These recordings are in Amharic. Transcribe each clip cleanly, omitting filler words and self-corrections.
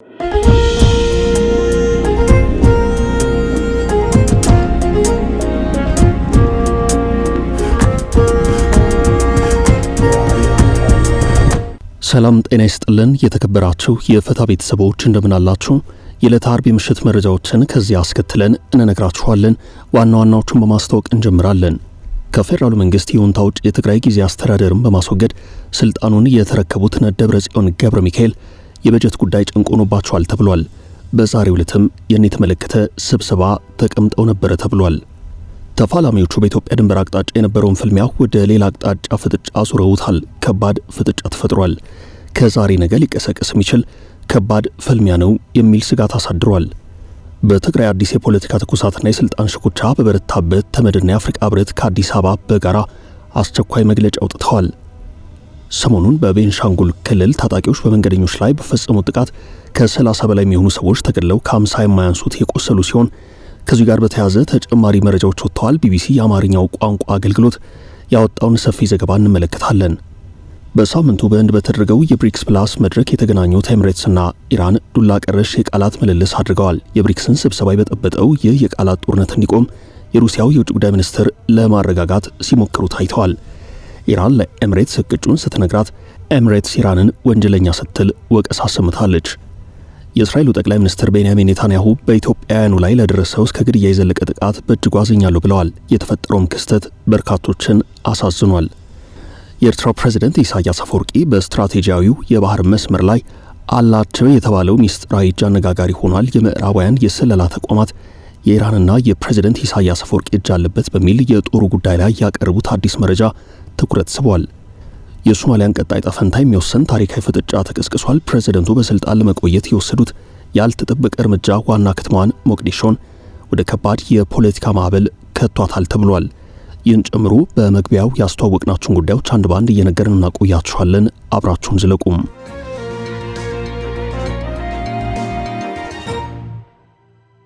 ሰላም ጤና ይስጥልን የተከበራችሁ የፈታ ቤተሰቦች እንደምን አላችሁ? የዕለተ ዓርብ ምሽት መረጃዎችን ከዚህ አስከትለን እንነግራችኋለን። ዋና ዋናዎቹን በማስተዋወቅ እንጀምራለን። ከፌደራሉ መንግስት ይሁንታ ውጭ የትግራይ ጊዜያዊ አስተዳደርን በማስወገድ ስልጣኑን የተረከቡት ደብረጽዮን ገብረ ሚካኤል የበጀት ጉዳይ ጨንቆኖባቸዋል ተብሏል። በዛሬው ዕለትም የተመለከተ ስብሰባ ተቀምጠው ነበር ተብሏል። ተፋላሚዎቹ በኢትዮጵያ ድንበር አቅጣጫ የነበረውን ፍልሚያ ወደ ሌላ አቅጣጫ ፍጥጫ አዙረውታል። ከባድ ፍጥጫ ተፈጥሯል። ከዛሬ ነገ ሊቀሰቀስ የሚችል ከባድ ፍልሚያ ነው የሚል ስጋት አሳድሯል። በትግራይ አዲስ የፖለቲካ ትኩሳትና የስልጣን ሽኩቻ በበረታበት ተመድና የአፍሪካ ህብረት ከአዲስ አበባ በጋራ አስቸኳይ መግለጫ አውጥተዋል። ሰሞኑን በቤንሻንጉል ክልል ታጣቂዎች በመንገደኞች ላይ በፈጸሙት ጥቃት ከ30 በላይ የሚሆኑ ሰዎች ተገድለው ከ50 የማያንሱት የቆሰሉ ሲሆን ከዚህ ጋር በተያያዘ ተጨማሪ መረጃዎች ወጥተዋል። ቢቢሲ የአማርኛው ቋንቋ አገልግሎት ያወጣውን ሰፊ ዘገባ እንመለከታለን። በሳምንቱ በህንድ በተደረገው የብሪክስ ፕላስ መድረክ የተገናኙት ኤምሬትስና ኢራን ዱላ ቀረሽ የቃላት ምልልስ አድርገዋል። የብሪክስን ስብሰባ የበጠበጠው ይህ የቃላት ጦርነት እንዲቆም የሩሲያው የውጭ ጉዳይ ሚኒስትር ለማረጋጋት ሲሞክሩ ታይተዋል። ኢራን ለኤምሬትስ እቅጩን ስትነግራት ኤምሬትስ ኢራንን ወንጀለኛ ስትል ወቀሳ አሰምታለች። የእስራኤሉ ጠቅላይ ሚኒስትር ቤንያሚን ኔታንያሁ በኢትዮጵያውያኑ ላይ ለደረሰው እስከ ግድያ የዘለቀ ጥቃት በእጅጉ አዝኛለሁ ብለዋል። የተፈጠረውም ክስተት በርካቶችን አሳዝኗል። የኤርትራው ፕሬዝዳንት ኢሳያስ አፈወርቂ በስትራቴጂያዊው የባህር መስመር ላይ አላቸው የተባለው ሚስጥራዊ እጅ አነጋጋሪ ሆኗል። የምዕራባውያን የስለላ ተቋማት የኢራንና የፕሬዝዳንት ኢሳያስ አፈወርቂ እጅ አለበት በሚል የጦሩ ጉዳይ ላይ ያቀረቡት አዲስ መረጃ ትኩረት ስቧል። የሶማሊያን ቀጣይ ዕጣ ፈንታ የሚወስን ታሪካዊ ፍጥጫ ተቀስቅሷል። ፕሬዝዳንቱ በስልጣን ለመቆየት የወሰዱት ያልተጠበቀ እርምጃ ዋና ከተማዋን ሞቃዲሾን ወደ ከባድ የፖለቲካ ማዕበል ከቷታል ተብሏል። ይህን ጨምሮ በመግቢያው ያስተዋወቅናችሁን ጉዳዮች አንድ ባንድ እየነገርን እናቆያችኋለን። አብራችሁን ዝለቁም።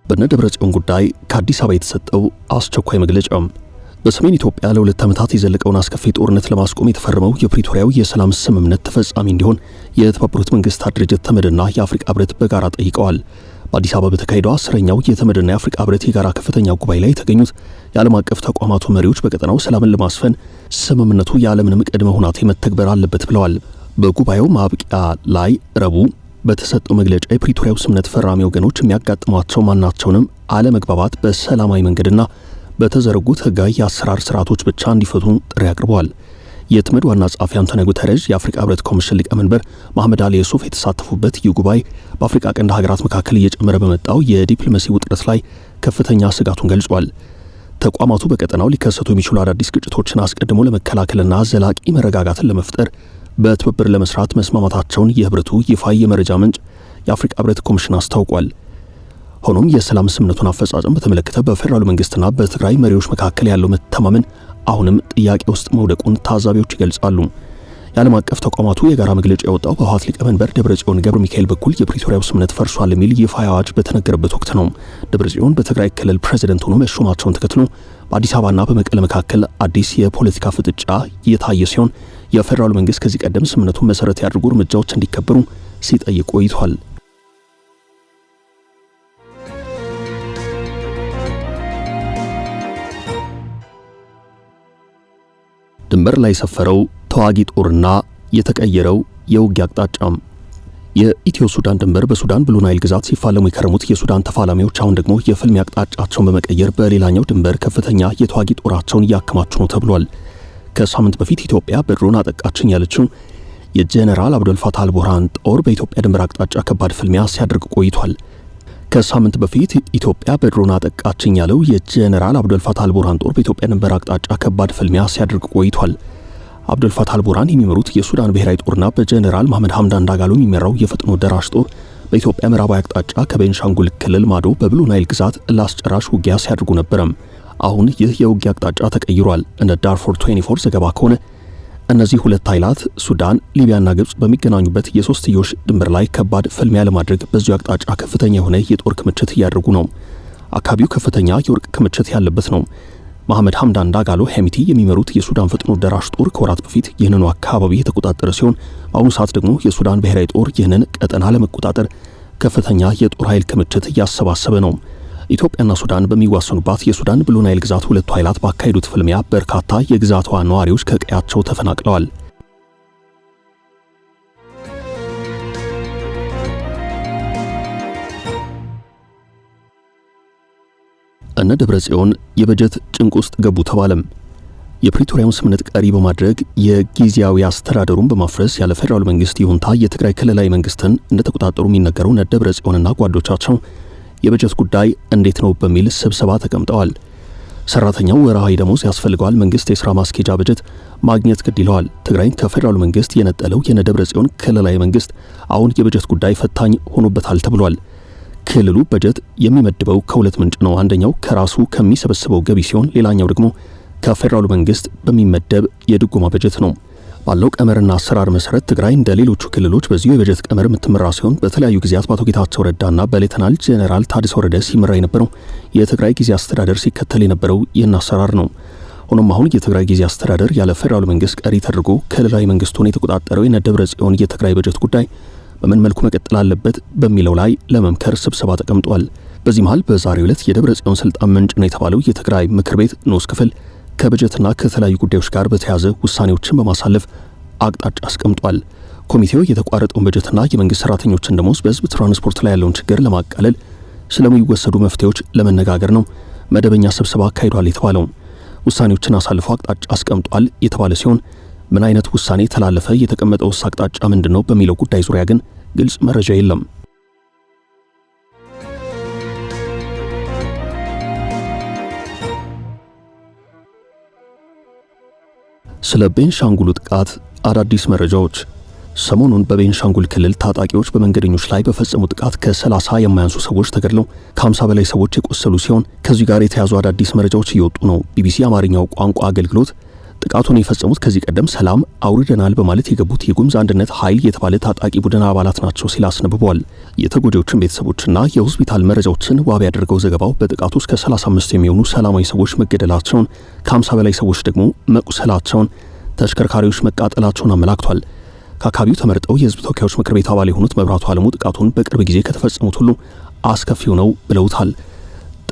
በነ ደብረጽዮን ጉዳይ ከአዲስ አበባ የተሰጠው አስቸኳይ መግለጫ በሰሜን ኢትዮጵያ ለሁለት ዓመታት የዘለቀውን አስከፊ ጦርነት ለማስቆም የተፈረመው የፕሪቶሪያው የሰላም ስምምነት ተፈጻሚ እንዲሆን የተባበሩት መንግስታት ድርጅት ተመድና የአፍሪካ ህብረት በጋራ ጠይቀዋል። በአዲስ አበባ በተካሄደው 10ኛው የተመድና የአፍሪካ ህብረት የጋራ ከፍተኛ ጉባኤ ላይ የተገኙት የዓለም አቀፍ ተቋማቱ መሪዎች በቀጠናው ሰላምን ለማስፈን ስምምነቱ ያለምንም ቅድመ ሁኔታ መተግበር አለበት ብለዋል። በጉባኤው ማብቂያ ላይ ረቡዕ በተሰጠው መግለጫ የፕሪቶሪያው ስምምነት ፈራሚ ወገኖች የሚያጋጥሟቸው ማናቸውንም አለመግባባት በሰላማዊ መንገድና በተዘረጉት ህጋዊ የአሰራር ስርዓቶች ብቻ እንዲፈቱ ጥሪ አቅርበዋል። የተመድ ዋና ጸሐፊ አንቶኒዮ ጉተሬዥ፣ የአፍሪካ ህብረት ኮሚሽን ሊቀመንበር መሐመድ አሊ ዩሱፍ የተሳተፉበት ይህ ጉባኤ በአፍሪካ ቀንድ ሀገራት መካከል እየጨመረ በመጣው የዲፕሎማሲ ውጥረት ላይ ከፍተኛ ስጋቱን ገልጿል። ተቋማቱ በቀጠናው ሊከሰቱ የሚችሉ አዳዲስ ግጭቶችን አስቀድሞ ለመከላከልና ዘላቂ መረጋጋትን ለመፍጠር በትብብር ለመስራት መስማማታቸውን የህብረቱ ይፋ የመረጃ ምንጭ የአፍሪካ ህብረት ኮሚሽን አስታውቋል። ሆኖም የሰላም ስምምነቱን አፈጻጸም በተመለከተ በፌደራሉ መንግስትና በትግራይ መሪዎች መካከል ያለው መተማመን አሁንም ጥያቄ ውስጥ መውደቁን ታዛቢዎች ይገልጻሉ። የዓለም አቀፍ ተቋማቱ የጋራ መግለጫ ያወጣው በህወሓት ሊቀመንበር ደብረጽዮን ገብረ ሚካኤል በኩል የፕሪቶሪያው ስምምነት ፈርሷል የሚል ይፋ አዋጅ በተነገረበት ወቅት ነው። ደብረጽዮን በትግራይ ክልል ፕሬዝዳንት ሆኖ መሾማቸውን ተከትሎ በአዲስ አበባና በመቀለ መካከል አዲስ የፖለቲካ ፍጥጫ እየታየ ሲሆን የፌደራሉ መንግስት ከዚህ ቀደም ስምምነቱን መሰረት ያደርጉ እርምጃዎች እንዲከበሩ ሲጠይቅ ቆይቷል። ድንበር ላይ ሰፈረው ተዋጊ ጦርና የተቀየረው የውጊያ አቅጣጫም የኢትዮ ሱዳን ድንበር በሱዳን ብሉ ናይል ግዛት ሲፋለሙ የከረሙት የሱዳን ተፋላሚዎች አሁን ደግሞ የፍልሚያ አቅጣጫቸውን በመቀየር በሌላኛው ድንበር ከፍተኛ የተዋጊ ጦራቸውን እያከማቹ ነው ተብሏል። ከሳምንት በፊት ኢትዮጵያ በድሮን አጠቃችኝ ያለችው የጄኔራል አብዱልፋታህ አልቡርሃን ጦር በኢትዮጵያ ድንበር አቅጣጫ ከባድ ፍልሚያ ሲያደርግ ቆይቷል። ከሳምንት በፊት ኢትዮጵያ በድሮን አጠቃችኝ ያለው የጄኔራል አብዱልፋታህ አልቡርሃን ጦር በኢትዮጵያ ድንበር አቅጣጫ ከባድ ፍልሚያ ሲያደርግ ቆይቷል። አብዱልፋታህ አልቡርሃን የሚመሩት የሱዳን ብሔራዊ ጦርና በጄኔራል መሐመድ ሐምዳን ዳጋሎ የሚመራው የፈጥኖ ደራሽ ጦር በኢትዮጵያ ምዕራባዊ አቅጣጫ ከቤንሻንጉል ክልል ማዶ በብሉ ናይል ግዛት ላስጨራሽ ውጊያ ሲያደርጉ ነበረም። አሁን ይህ የውጊያ አቅጣጫ ተቀይሯል። እንደ ዳርፎር 24 ዘገባ ከሆነ እነዚህ ሁለት ኃይላት ሱዳን፣ ሊቢያና ግብጽ በሚገናኙበት የሶስትዮሽ ድንበር ላይ ከባድ ፍልሚያ ለማድረግ በዚሁ አቅጣጫ ከፍተኛ የሆነ የጦር ክምችት እያደረጉ ነው። አካባቢው ከፍተኛ የወርቅ ክምችት ያለበት ነው። መሐመድ ሐምዳን ዳጋሎ ሄሚቲ የሚመሩት የሱዳን ፈጥኖ ደራሽ ጦር ከወራት በፊት ይህንኑ አካባቢ የተቆጣጠረ ሲሆን በአሁኑ ሰዓት ደግሞ የሱዳን ብሔራዊ ጦር ይህንን ቀጠና ለመቆጣጠር ከፍተኛ የጦር ኃይል ክምችት እያሰባሰበ ነው። ኢትዮጵያና ሱዳን በሚዋሰኑባት የሱዳን ብሉ ናይል ግዛት ሁለቱ ኃይላት ባካሄዱት ፍልሚያ በርካታ የግዛቷ ነዋሪዎች ከቀያቸው ተፈናቅለዋል። እነ ደብረጽዮን የበጀት ጭንቅ ውስጥ ገቡ ተባለም። የፕሪቶሪያውን ስምምነት ቀሪ በማድረግ የጊዜያዊ አስተዳደሩን በማፍረስ ያለ ፌደራል መንግስት ይሁንታ የትግራይ ክልላዊ መንግስትን እንደተቆጣጠሩ የሚነገሩ እነ ደብረጽዮንና ጓዶቻቸው የበጀት ጉዳይ እንዴት ነው በሚል ስብሰባ ተቀምጠዋል። ሰራተኛው ወርሃዊ ደሞዝ ያስፈልገዋል፣ መንግስት የሥራ ማስኬጃ በጀት ማግኘት ግድ ይለዋል። ትግራይን ከፌደራል መንግስት የነጠለው የነ ደብረጽዮን ክልላዊ መንግስት አሁን የበጀት ጉዳይ ፈታኝ ሆኖበታል ተብሏል። ክልሉ በጀት የሚመድበው ከሁለት ምንጭ ነው። አንደኛው ከራሱ ከሚሰበስበው ገቢ ሲሆን ሌላኛው ደግሞ ከፌደራሉ መንግስት በሚመደብ የድጎማ በጀት ነው። ባለው ቀመርና አሰራር መሰረት ትግራይ እንደ ሌሎቹ ክልሎች በዚሁ የበጀት ቀመር የምትመራ ሲሆን በተለያዩ ጊዜያት በአቶ ጌታቸው ረዳና በሌተናል ጄኔራል ታደሰ ወረደ ሲመራ የነበረው የትግራይ ጊዜ አስተዳደር ሲከተል የነበረው ይህን አሰራር ነው። ሆኖም አሁን የትግራይ ጊዜ አስተዳደር ያለ ፌደራሉ መንግስት ቀሪ ተደርጎ ክልላዊ መንግስቱን የተቆጣጠረው የነ ደብረጽዮን የትግራይ በጀት ጉዳይ በምን መልኩ መቀጠል አለበት በሚለው ላይ ለመምከር ስብሰባ ተቀምጧል። በዚህ መሃል በዛሬው ዕለት የደብረጽዮን ስልጣን ምንጭ ነው የተባለው የትግራይ ምክር ቤት ንዑስ ክፍል ከበጀትና ከተለያዩ ጉዳዮች ጋር በተያያዘ ውሳኔዎችን በማሳለፍ አቅጣጫ አስቀምጧል። ኮሚቴው የተቋረጠውን በጀትና የመንግስት ሰራተኞችን ደሞዝ፣ በህዝብ ትራንስፖርት ላይ ያለውን ችግር ለማቃለል ስለሚወሰዱ መፍትሄዎች ለመነጋገር ነው መደበኛ ስብሰባ አካሂዷል የተባለው። ውሳኔዎችን አሳልፎ አቅጣጫ አስቀምጧል የተባለ ሲሆን ምን አይነት ውሳኔ ተላለፈ፣ የተቀመጠው አቅጣጫ ምንድነው በሚለው ጉዳይ ዙሪያ ግን ግልጽ መረጃ የለም። ስለ ቤንሻንጉል ጥቃት አዳዲስ መረጃዎች። ሰሞኑን በቤንሻንጉል ክልል ታጣቂዎች በመንገደኞች ላይ በፈጸሙ ጥቃት ከ30 የማያንሱ ሰዎች ተገድለው ከ50 በላይ ሰዎች የቆሰሉ ሲሆን ከዚህ ጋር የተያዙ አዳዲስ መረጃዎች እየወጡ ነው። ቢቢሲ አማርኛው ቋንቋ አገልግሎት ጥቃቱን የፈጸሙት ከዚህ ቀደም ሰላም አውርደናል በማለት የገቡት የጉምዝ አንድነት ኃይል የተባለ ታጣቂ ቡድን አባላት ናቸው ሲል አስነብቧል። የተጎጂዎችን ቤተሰቦችና የሆስፒታል መረጃዎችን ዋቢ ያደርገው ዘገባው በጥቃቱ እስከ 35 የሚሆኑ ሰላማዊ ሰዎች መገደላቸውን፣ ከ50 በላይ ሰዎች ደግሞ መቁሰላቸውን፣ ተሽከርካሪዎች መቃጠላቸውን አመላክቷል። ከአካባቢው ተመርጠው የህዝብ ተወካዮች ምክር ቤት አባል የሆኑት መብራቱ አለሙ ጥቃቱን በቅርብ ጊዜ ከተፈጸሙት ሁሉ አስከፊው ነው ብለውታል።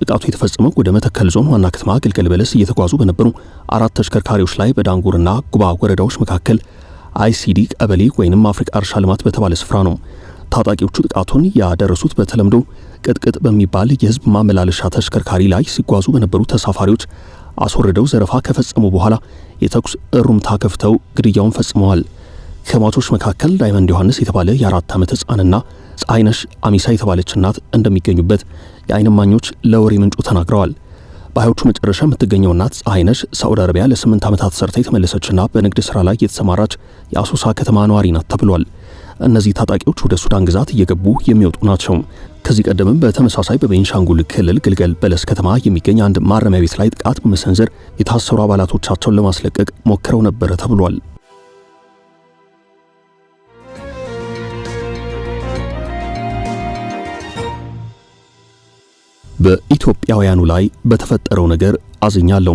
ጥቃቱ የተፈጸመው ወደ መተከል ዞን ዋና ከተማ ግልገል በለስ እየተጓዙ በነበሩ 4 ተሽከርካሪዎች ላይ በዳንጉርና ጉባ ወረዳዎች መካከል አይሲዲ ቀበሌ ወይንም አፍሪካ እርሻ ልማት በተባለ ስፍራ ነው። ታጣቂዎቹ ጥቃቱን ያደረሱት በተለምዶ ቅጥቅጥ በሚባል የህዝብ ማመላለሻ ተሽከርካሪ ላይ ሲጓዙ በነበሩ ተሳፋሪዎች አስወርደው ዘረፋ ከፈጸሙ በኋላ የተኩስ እሩምታ ከፍተው ግድያውን ፈጽመዋል። ከሟቾች መካከል ዳይመንድ ዮሐንስ የተባለ የ4 ዓመት ህፃንና ፀሐይነሽ አሚሳ የተባለች እናት እንደሚገኙበት የዓይን እማኞች ለወሬ ምንጩ ተናግረዋል። በሃዮቹ መጨረሻ የምትገኘው እናት ፀሐይነሽ ሳዑዲ አረቢያ ለ8 ዓመታት ሰርታ የተመለሰችና በንግድ ስራ ላይ የተሰማራች የአሶሳ ከተማ ነዋሪ ናት ተብሏል። እነዚህ ታጣቂዎች ወደ ሱዳን ግዛት እየገቡ የሚወጡ ናቸው። ከዚህ ቀደምም በተመሳሳይ በቤንሻንጉል ክልል ግልገል በለስ ከተማ የሚገኝ አንድ ማረሚያ ቤት ላይ ጥቃት በመሰንዘር የታሰሩ አባላቶቻቸውን ለማስለቀቅ ሞክረው ነበረ ተብሏል። በኢትዮጵያውያኑ ላይ በተፈጠረው ነገር አዝኛለሁ።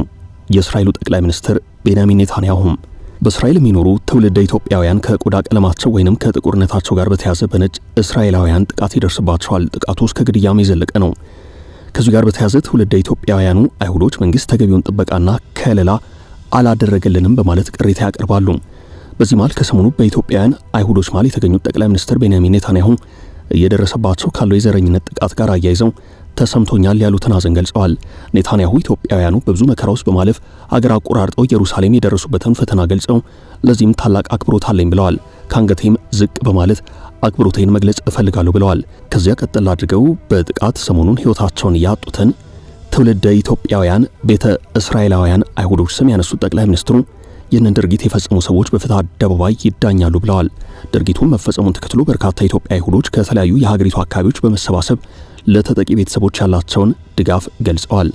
የእስራኤሉ ጠቅላይ ሚኒስትር ቤንያሚን ኔታንያሁም በእስራኤል የሚኖሩ ትውልደ ኢትዮጵያውያን ከቆዳ ቀለማቸው ወይንም ከጥቁርነታቸው ጋር በተያያዘ በነጭ እስራኤላውያን ጥቃት ይደርስባቸዋል። ጥቃቱ እስከ ግድያም የዘለቀ ነው። ከዚህ ጋር በተያያዘ ትውልደ ኢትዮጵያውያኑ አይሁዶች መንግስት ተገቢውን ጥበቃና ከለላ አላደረገልንም በማለት ቅሬታ ያቀርባሉ። በዚህ መሃል ከሰሞኑ በኢትዮጵያውያን አይሁዶች መሃል የተገኙት ጠቅላይ ሚኒስትር ቤንያሚን ኔታንያሁ እየደረሰባቸው ካለው የዘረኝነት ጥቃት ጋር አያይዘው ተሰምቶኛል ያሉትን ሐዘን ገልጸዋል። ኔታንያሁ ኢትዮጵያውያኑ በብዙ መከራ ውስጥ በማለፍ አገር አቆራርጠው ኢየሩሳሌም የደረሱበትን ፈተና ገልጸው ለዚህም ታላቅ አክብሮት አለኝ ብለዋል። ከአንገቴም ዝቅ በማለት አክብሮቴን መግለጽ እፈልጋለሁ ብለዋል። ከዚያ ቀጥል አድርገው በጥቃት ሰሞኑን ሕይወታቸውን ያጡትን ትውልደ ኢትዮጵያውያን ቤተ እስራኤላውያን አይሁዶች ስም ያነሱት ጠቅላይ ሚኒስትሩ ይህንን ድርጊት የፈጸሙ ሰዎች በፍትህ አደባባይ ይዳኛሉ ብለዋል። ድርጊቱን መፈጸሙን ተከትሎ በርካታ ኢትዮጵያ አይሁዶች ከተለያዩ የሀገሪቱ አካባቢዎች በመሰባሰብ ለተጠቂ ቤተሰቦች ያላቸውን ድጋፍ ገልጸዋል።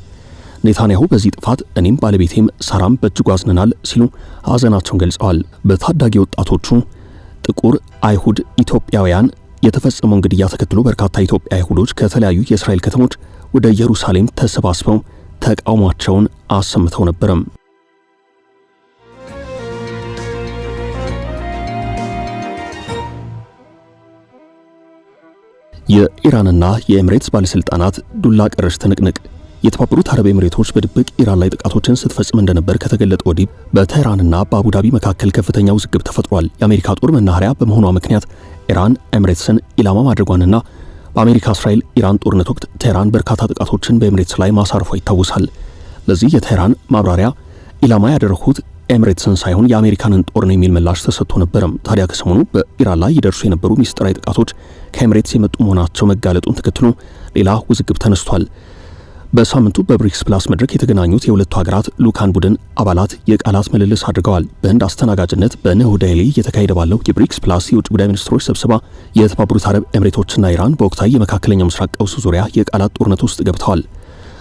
ኔታንያሁ በዚህ ጥፋት እኔም ባለቤቴም ሳራም በእጅጉ አዝነናል ሲሉ ሐዘናቸውን ገልጸዋል። በታዳጊ ወጣቶቹ ጥቁር አይሁድ ኢትዮጵያውያን የተፈጸመውን ግድያ ተከትሎ በርካታ ኢትዮጵያ አይሁዶች ከተለያዩ የእስራኤል ከተሞች ወደ ኢየሩሳሌም ተሰባስበው ተቃውሟቸውን አሰምተው ነበረም። የኢራንና የኤምሬትስ ባለስልጣናት ዱላ ቀረሽ ትንቅንቅ። የተባበሩት አረብ ኤምሬቶች በድብቅ ኢራን ላይ ጥቃቶችን ስትፈጽም እንደነበር ከተገለጠ ወዲህ በቴህራንና በአቡዳቢ መካከል ከፍተኛ ውዝግብ ተፈጥሯል። የአሜሪካ ጦር መናኸሪያ በመሆኗ ምክንያት ኢራን ኤምሬትስን ኢላማ ማድረጓንና በአሜሪካ እስራኤል ኢራን ጦርነት ወቅት ቴህራን በርካታ ጥቃቶችን በኤምሬትስ ላይ ማሳረፏ ይታወሳል። ለዚህ የቴህራን ማብራሪያ ኢላማ ያደረኩት ኤምሬትስን ሳይሆን የአሜሪካንን ጦር ነው የሚል ምላሽ ተሰጥቶ ነበርም። ታዲያ ከሰሞኑ በኢራን ላይ ይደርሱ የነበሩ ሚስጥራዊ ጥቃቶች ከኤምሬትስ የመጡ መሆናቸው መጋለጡን ተከትሎ ሌላ ውዝግብ ተነስቷል። በሳምንቱ በብሪክስ ፕላስ መድረክ የተገናኙት የሁለቱ ሀገራት ልዑካን ቡድን አባላት የቃላት ምልልስ አድርገዋል። በህንድ አስተናጋጅነት በኒው ዴሊ እየተካሄደ ባለው የብሪክስ ፕላስ የውጭ ጉዳይ ሚኒስትሮች ስብሰባ የተባበሩት አረብ ኤምሬቶችና ኢራን በወቅታዊ የመካከለኛው ምስራቅ ቀውስ ዙሪያ የቃላት ጦርነት ውስጥ ገብተዋል።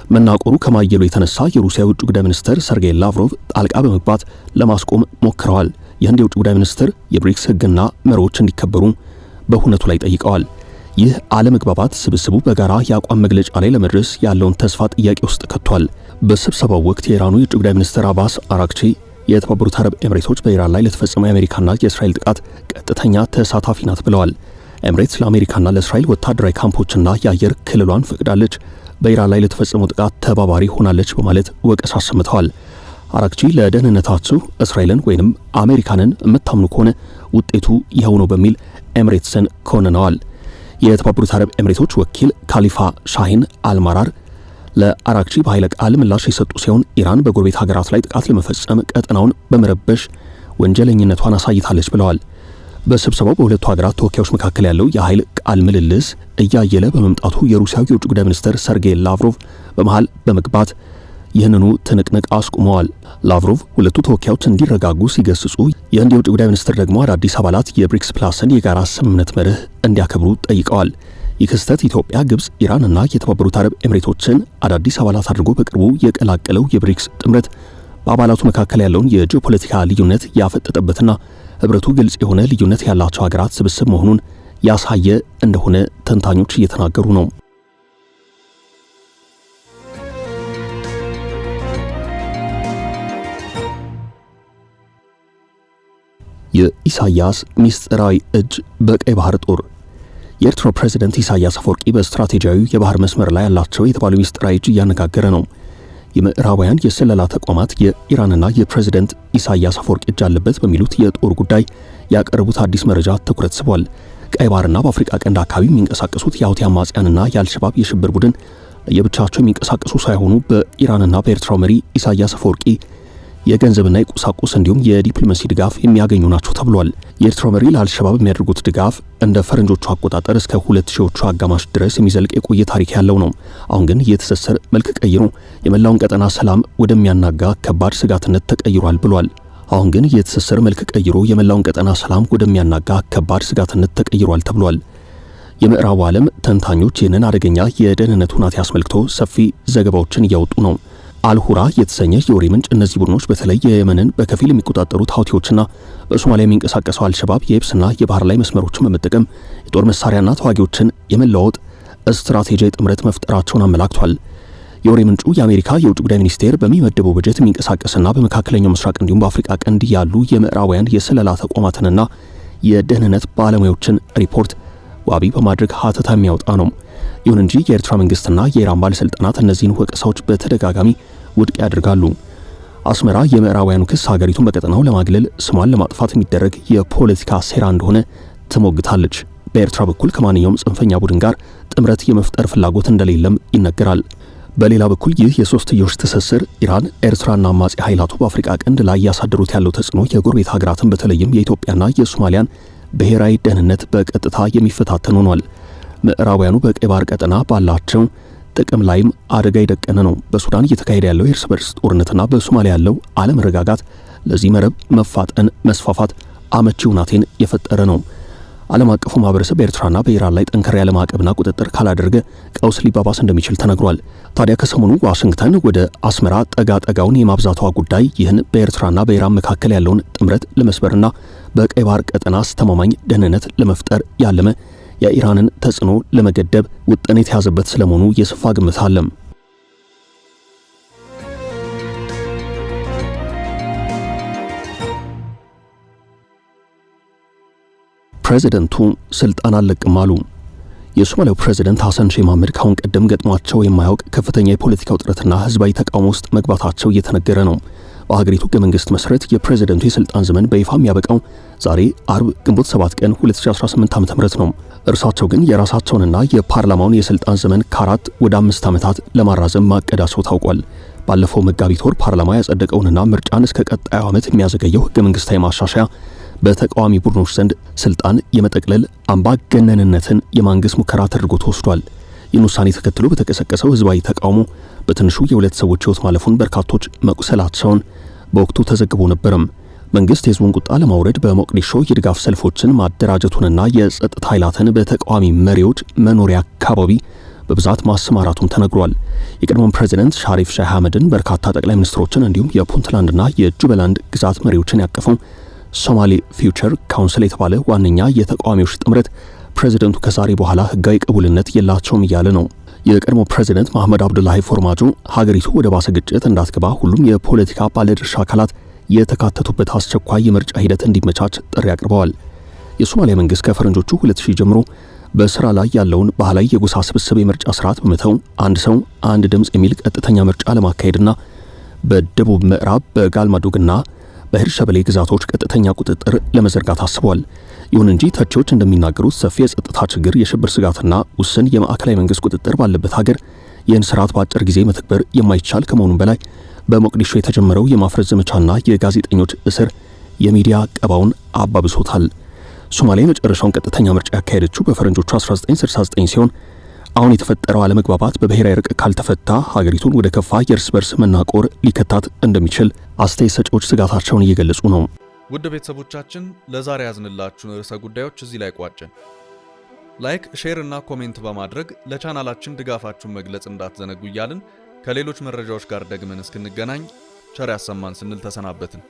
መናቆሩ ከማየሉ የተነሳ የሩሲያ የውጭ ጉዳይ ሚኒስትር ሰርጌይ ላቭሮቭ ጣልቃ በመግባት ለማስቆም ሞክረዋል። የህንድ የውጭ ጉዳይ ሚኒስትር የብሪክስ ህግና መርሆች እንዲከበሩ በሁነቱ ላይ ጠይቀዋል። ይህ አለመግባባት ስብስቡ በጋራ የአቋም መግለጫ ላይ ለመድረስ ያለውን ተስፋ ጥያቄ ውስጥ ከቷል። በስብሰባው ወቅት የኢራኑ የውጭ ጉዳይ ሚኒስትር አባስ አራግቺ የተባበሩት አረብ ኤምሬቶች በኢራን ላይ ለተፈጸመው የአሜሪካና የእስራኤል ጥቃት ቀጥተኛ ተሳታፊ ናት ብለዋል። ኤምሬትስ ለአሜሪካና ለእስራኤል ወታደራዊ ካምፖችና የአየር ክልሏን ፈቅዳለች፣ በኢራን ላይ ለተፈጸመው ጥቃት ተባባሪ ሆናለች በማለት ወቀሳ አሰምተዋል። አራግቺ ለደህንነታችሁ እስራኤልን ወይንም አሜሪካንን የምታምኑ ከሆነ ውጤቱ ይኸው ነው በሚል ኤምሬትስን ኮንነዋል። የተባበሩት አረብ ኤምሬቶች ወኪል ካሊፋ ሻሂን አልማራር ለአራግቺ በኃይለ ቃል ምላሽ የሰጡ ሲሆን ኢራን በጎረቤት ሀገራት ላይ ጥቃት ለመፈጸም ቀጠናውን በመረበሽ ወንጀለኝነቷን አሳይታለች ብለዋል። በስብሰባው በሁለቱ ሀገራት ተወካዮች መካከል ያለው የኃይል ቃል ምልልስ እያየለ በመምጣቱ የሩሲያው የውጭ ጉዳይ ሚኒስትር ሰርጌይ ላቭሮቭ በመሃል በመግባት ይህንኑ ትንቅንቅ አስቁመዋል። ላቭሮቭ ሁለቱ ተወካዮች እንዲረጋጉ ሲገስጹ፣ የህንድ የውጭ ጉዳይ ሚኒስትር ደግሞ አዳዲስ አባላት የብሪክስ ፕላስን የጋራ ስምምነት መርህ እንዲያከብሩ ጠይቀዋል። ይህ ክስተት ኢትዮጵያ፣ ግብጽ፣ ኢራን እና የተባበሩት አረብ ኤምሬቶችን አዳዲስ አባላት አድርጎ በቅርቡ የቀላቀለው የብሪክስ ጥምረት በአባላቱ መካከል ያለውን የጂኦፖለቲካ ልዩነት ያፈጠጠበትና ህብረቱ ግልጽ የሆነ ልዩነት ያላቸው ሀገራት ስብስብ መሆኑን ያሳየ እንደሆነ ተንታኞች እየተናገሩ ነው። የኢሳያስ ሚስጥራዊ እጅ በቀይ ባህር ጦር። የኤርትራው ፕሬዝዳንት ኢሳያስ አፈወርቂ በስትራቴጂያዊ የባህር መስመር ላይ ያላቸው የተባሉ ሚስጥራዊ እጅ እያነጋገረ ነው። የምዕራባውያን የስለላ ተቋማት የኢራንና የፕሬዝዳንት ኢሳያስ አፈወርቂ እጅ አለበት በሚሉት የጦር ጉዳይ ያቀረቡት አዲስ መረጃ ትኩረት ስቧል። ቀይ ባህርና በአፍሪካ ቀንድ አካባቢ የሚንቀሳቀሱት የሁቲ አማጽያንና የአልሸባብ የሽብር ቡድን ለየብቻቸው የሚንቀሳቀሱ ሳይሆኑ በኢራንና በኤርትራው መሪ ኢሳያስ አፈወርቂ የገንዘብና የቁሳቁስ እንዲሁም የዲፕሎማሲ ድጋፍ የሚያገኙ ናቸው ተብሏል። የኤርትራው መሪ ለአልሸባብ የሚያደርጉት ድጋፍ እንደ ፈረንጆቹ አቆጣጠር እስከ 2000ዎቹ አጋማሽ ድረስ የሚዘልቅ የቆየ ታሪክ ያለው ነው። አሁን ግን የትስስር መልክ ቀይሮ የመላውን ቀጠና ሰላም ወደሚያናጋ ከባድ ስጋትነት ተቀይሯል ብሏል። አሁን ግን የትስስር መልክ ቀይሮ የመላውን ቀጠና ሰላም ወደሚያናጋ ከባድ ስጋትነት ተቀይሯል ተብሏል። የምዕራቡ ዓለም ተንታኞች ይህንን አደገኛ የደህንነት ሁኔታ አስመልክቶ ሰፊ ዘገባዎችን እያወጡ ነው። አልሁራ የተሰኘ የወሬ ምንጭ እነዚህ ቡድኖች በተለይ የየመንን በከፊል የሚቆጣጠሩት ሁቲዎችና በሶማሊያ የሚንቀሳቀሰው አልሸባብ የየብስና የባህር ላይ መስመሮችን በመጠቀም የጦር መሳሪያና ተዋጊዎችን የመለዋወጥ ስትራቴጂያዊ ጥምረት መፍጠራቸውን አመላክቷል። የወሬ ምንጩ የአሜሪካ የውጭ ጉዳይ ሚኒስቴር በሚመደበው በጀት የሚንቀሳቀስና በመካከለኛው ምስራቅ እንዲሁም በአፍሪካ ቀንድ ያሉ የምዕራባውያን የስለላ ተቋማትንና የደህንነት ባለሙያዎችን ሪፖርት ዋቢ በማድረግ ሀተታ የሚያወጣ ነው። ይሁን እንጂ የኤርትራ መንግስትና የኢራን ባለስልጣናት እነዚህን ወቀሳዎች በተደጋጋሚ ውድቅ ያደርጋሉ። አስመራ የምዕራባውያኑ ክስ ሀገሪቱን በቀጠናው ለማግለል ስሟን ለማጥፋት የሚደረግ የፖለቲካ ሴራ እንደሆነ ትሞግታለች። በኤርትራ በኩል ከማንኛውም ጽንፈኛ ቡድን ጋር ጥምረት የመፍጠር ፍላጎት እንደሌለም ይነገራል። በሌላ በኩል ይህ የሶስትዮሽ ትስስር ኢራን፣ ኤርትራና አማጺ ኃይላቱ በአፍሪካ ቀንድ ላይ ያሳደሩት ያለው ተጽዕኖ የጎረቤት ሀገራትን በተለይም የኢትዮጵያና የሶማሊያን ብሔራዊ ደህንነት በቀጥታ የሚፈታተን ሆኗል። ምዕራባውያኑ በቀይ ባህር ቀጠና ባላቸው ጥቅም ላይም አደጋ የደቀነ ነው። በሱዳን እየተካሄደ ያለው የእርስ በርስ ጦርነትና በሶማሊያ ያለው አለመረጋጋት ለዚህ መረብ መፋጠን መስፋፋት አመቺ ሁናቴን የፈጠረ ነው። ዓለም አቀፉ ማህበረሰብ በኤርትራና በኢራን ላይ ጠንከር ያለ ማዕቀብና ቁጥጥር ካላደረገ ቀውስ ሊባባስ እንደሚችል ተነግሯል። ታዲያ ከሰሞኑ ዋሽንግተን ወደ አስመራ ጠጋውን የማብዛቷ ጉዳይ ይህን በኤርትራና በኢራን መካከል ያለውን ጥምረት ለመስበርና በቀይ ባህር ቀጠና አስተማማኝ ደህንነት ለመፍጠር ያለመ የኢራንን ተጽዕኖ ለመገደብ ውጥን የተያዘበት ስለመሆኑ የሰፋ ግምት አለ። ፕሬዝዳንቱ ስልጣን አልለቅም አሉ። የሶማሊያው ፕሬዝዳንት ሐሰን ሼህ መሐመድ ካሁን ቀደም ገጥሟቸው የማያውቅ ከፍተኛ የፖለቲካ ውጥረትና ህዝባዊ ተቃውሞ ውስጥ መግባታቸው እየተነገረ ነው። በሀገሪቱ ህገ መንግስት መሰረት የፕሬዝዳንቱ የስልጣን ዘመን በይፋ የሚያበቃው ዛሬ አርብ ግንቦት 7 ቀን 2018 ዓ.ም ነው። እርሳቸው ግን የራሳቸውንና የፓርላማውን የስልጣን ዘመን ከ4 ወደ 5 ዓመታት ለማራዘም ማቀዳቸው ታውቋል። ባለፈው መጋቢት ወር ፓርላማ ያጸደቀውንና ምርጫን እስከ ቀጣዩ ዓመት የሚያዘገየው ህገ መንግስታዊ ማሻሻያ በተቃዋሚ ቡድኖች ዘንድ ስልጣን የመጠቅለል አምባገነንነትን የማንገስ ሙከራ ተደርጎ ተወስዷል። ይህን ውሳኔ ተከትሎ በተቀሰቀሰው ህዝባዊ ተቃውሞ በትንሹ የሁለት ሰዎች ህይወት ማለፉን፣ በርካቶች መቁሰላቸውን በወቅቱ ተዘግቦ ነበርም። መንግስት የህዝቡን ቁጣ ለማውረድ በሞቃዲሾ የድጋፍ ሰልፎችን ማደራጀቱንና የጸጥታ ኃይላትን በተቃዋሚ መሪዎች መኖሪያ አካባቢ በብዛት ማሰማራቱም ተነግሯል። የቀድሞው ፕሬዝዳንት ሻሪፍ ሼህ አህመድን፣ በርካታ ጠቅላይ ሚኒስትሮችን እንዲሁም የፑንትላንድና የጁባላንድ ግዛት መሪዎችን ያቀፈው ሶማሊ ፊውቸር ካውንስል የተባለ ዋነኛ የተቃዋሚዎች ጥምረት ፕሬዝዳንቱ ከዛሬ በኋላ ህጋዊ ቅቡልነት የላቸውም እያለ ነው። የቀድሞ ፕሬዝዳንት መሐመድ አብዱላሂ ፎርማጆ ሀገሪቱ ወደ ባሰ ግጭት እንዳትገባ ሁሉም የፖለቲካ ባለድርሻ አካላት የተካተቱበት አስቸኳይ የምርጫ ሂደት እንዲመቻች ጥሪ አቅርበዋል። የሶማሊያ መንግስት ከፈረንጆቹ 2000 ጀምሮ በስራ ላይ ያለውን ባህላዊ የጎሳ ስብስብ የምርጫ ስርዓት በመተው አንድ ሰው አንድ ድምጽ የሚል ቀጥተኛ ምርጫ ለማካሄድና በደቡብ ምዕራብ በጋልማዱግና በሂርሸበሌ ግዛቶች ቀጥተኛ ቁጥጥር ለመዘርጋት አስቧል። ይሁን እንጂ ተቺዎች እንደሚናገሩት ሰፊ የጸጥታ ችግር፣ የሽብር ስጋትና ውስን የማዕከላዊ መንግስት ቁጥጥር ባለበት ሀገር ይህን ስርዓት በአጭር ጊዜ መተግበር የማይቻል ከመሆኑም በላይ በሞቃዲሾ የተጀመረው የማፍረስ ዘመቻና የጋዜጠኞች እስር የሚዲያ ቀባውን አባብሶታል። ሶማሊያ የመጨረሻውን ቀጥተኛ ምርጫ ያካሄደችው በፈረንጆቹ 1969 ሲሆን አሁን የተፈጠረው አለመግባባት በብሔራዊ እርቅ ካልተፈታ ሀገሪቱን ወደ ከፋ የእርስ በርስ መናቆር ሊከታት እንደሚችል አስተያየት ሰጪዎች ስጋታቸውን እየገለጹ ነው። ውድ ቤተሰቦቻችን ለዛሬ ያዝንላችሁ ርዕሰ ጉዳዮች እዚህ ላይ ቋጨን። ላይክ፣ ሼር እና ኮሜንት በማድረግ ለቻናላችን ድጋፋችሁን መግለጽ እንዳትዘነጉ እያልን ከሌሎች መረጃዎች ጋር ደግመን እስክንገናኝ ቸር ያሰማን ስንል ተሰናበትን።